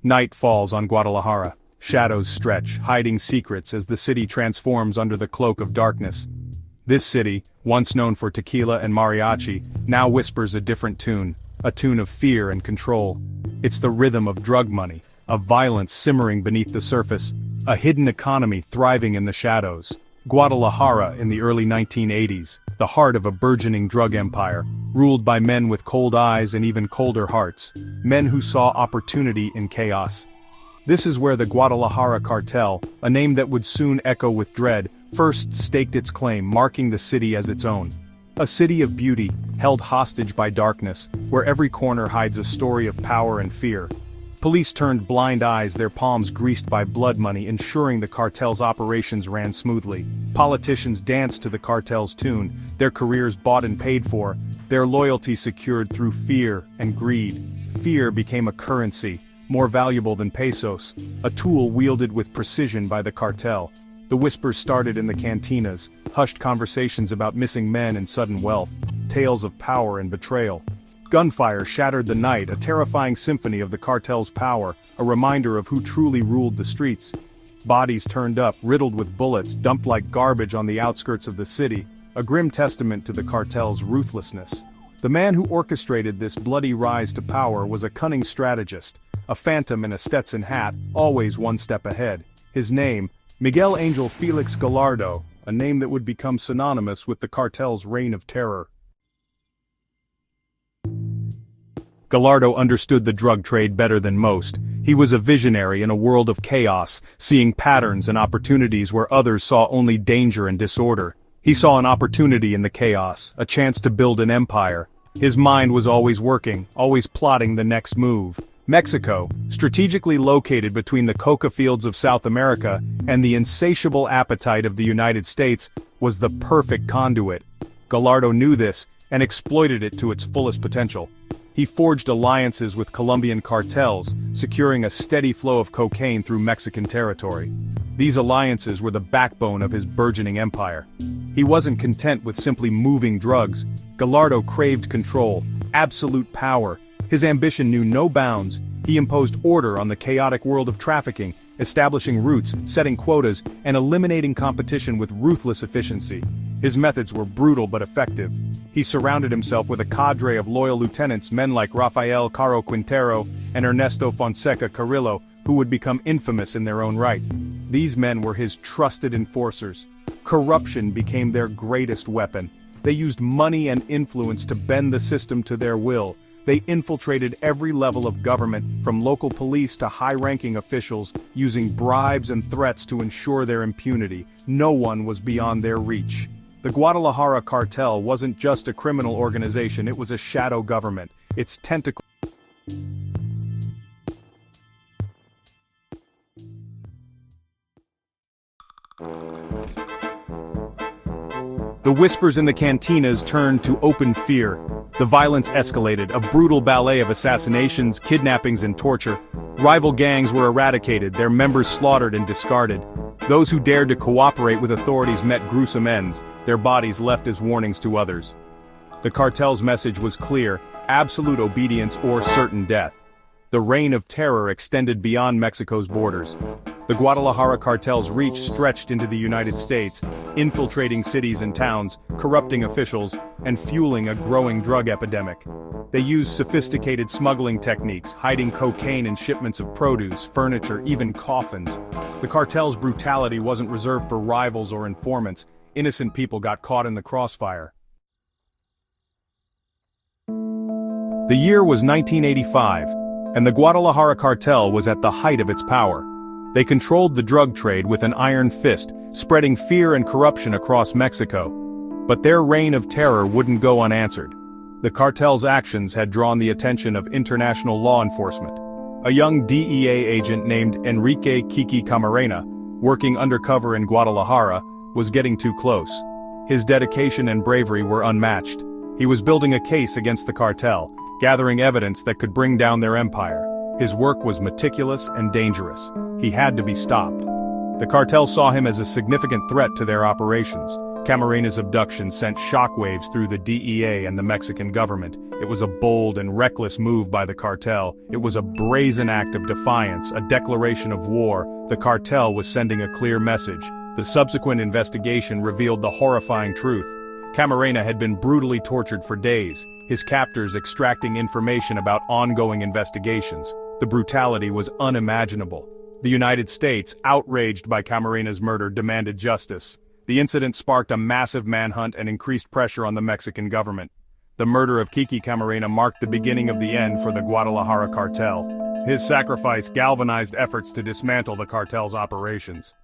Night falls on Guadalajara. Shadows stretch, hiding secrets as the city transforms under the cloak of darkness. This city, once known for tequila and mariachi, now whispers a different tune, a tune of fear and control. It's the rhythm of drug money, of violence simmering beneath the surface, a hidden economy thriving in the shadows. Guadalajara in the early 1980s, the heart of a burgeoning drug empire, ruled by men with cold eyes and even colder hearts, men who saw opportunity in chaos. This is where the Guadalajara cartel, a name that would soon echo with dread, first staked its claim, marking the city as its own. A city of beauty, held hostage by darkness, where every corner hides a story of power and fear. Police turned blind eyes, their palms greased by blood money, ensuring the cartel's operations ran smoothly. Politicians danced to the cartel's tune, their careers bought and paid for, their loyalty secured through fear and greed. Fear became a currency, more valuable than pesos, a tool wielded with precision by the cartel. The whispers started in the cantinas, hushed conversations about missing men and sudden wealth, tales of power and betrayal. Gunfire shattered the night, a terrifying symphony of the cartel's power, a reminder of who truly ruled the streets. Bodies turned up, riddled with bullets, dumped like garbage on the outskirts of the city, a grim testament to the cartel's ruthlessness. The man who orchestrated this bloody rise to power was a cunning strategist, a phantom in a Stetson hat, always one step ahead. His name, Miguel Angel Felix Gallardo, a name that would become synonymous with the cartel's reign of terror. Gallardo understood the drug trade better than most. He was a visionary in a world of chaos, seeing patterns and opportunities where others saw only danger and disorder. He saw an opportunity in the chaos, a chance to build an empire. His mind was always working, always plotting the next move. Mexico, strategically located between the coca fields of South America and the insatiable appetite of the United States, was the perfect conduit. Gallardo knew this and exploited it to its fullest potential. He forged alliances with Colombian cartels, securing a steady flow of cocaine through Mexican territory. These alliances were the backbone of his burgeoning empire. He wasn't content with simply moving drugs. Gallardo craved control, absolute power. His ambition knew no bounds. He imposed order on the chaotic world of trafficking, establishing routes, setting quotas, and eliminating competition with ruthless efficiency. His methods were brutal but effective. He surrounded himself with a cadre of loyal lieutenants, men like Rafael Caro Quintero and Ernesto Fonseca Carrillo, who would become infamous in their own right. These men were his trusted enforcers. Corruption became their greatest weapon. They used money and influence to bend the system to their will. They infiltrated every level of government, from local police to high-ranking officials, using bribes and threats to ensure their impunity. No one was beyond their reach. The Guadalajara cartel wasn't just a criminal organization, it was a shadow government. Its tentacles. The whispers in the cantinas turned to open fear. The violence escalated, a brutal ballet of assassinations, kidnappings and torture. Rival gangs were eradicated, their members slaughtered and discarded. Those who dared to cooperate with authorities met gruesome ends, their bodies left as warnings to others. The cartel's message was clear: absolute obedience or certain death. The reign of terror extended beyond Mexico's borders. The Guadalajara cartel's reach stretched into the United States, infiltrating cities and towns, corrupting officials, and fueling a growing drug epidemic. They used sophisticated smuggling techniques, hiding cocaine in shipments of produce, furniture, even coffins. The cartel's brutality wasn't reserved for rivals or informants. Innocent people got caught in the crossfire. The year was 1985, and the Guadalajara cartel was at the height of its power. They controlled the drug trade with an iron fist, spreading fear and corruption across Mexico. But their reign of terror wouldn't go unanswered. The cartel's actions had drawn the attention of international law enforcement. A young DEA agent named Enrique Kiki Camarena, working undercover in Guadalajara, was getting too close. His dedication and bravery were unmatched. He was building a case against the cartel, gathering evidence that could bring down their empire. His work was meticulous and dangerous. He had to be stopped. The cartel saw him as a significant threat to their operations. Camarena's abduction sent shockwaves through the DEA and the Mexican government. It was a bold and reckless move by the cartel. It was a brazen act of defiance, a declaration of war. The cartel was sending a clear message. The subsequent investigation revealed the horrifying truth. Camarena had been brutally tortured for days, his captors extracting information about ongoing investigations. The brutality was unimaginable. The United States, outraged by Camarena's murder, demanded justice. The incident sparked a massive manhunt and increased pressure on the Mexican government. The murder of Kiki Camarena marked the beginning of the end for the Guadalajara cartel. His sacrifice galvanized efforts to dismantle the cartel's operations.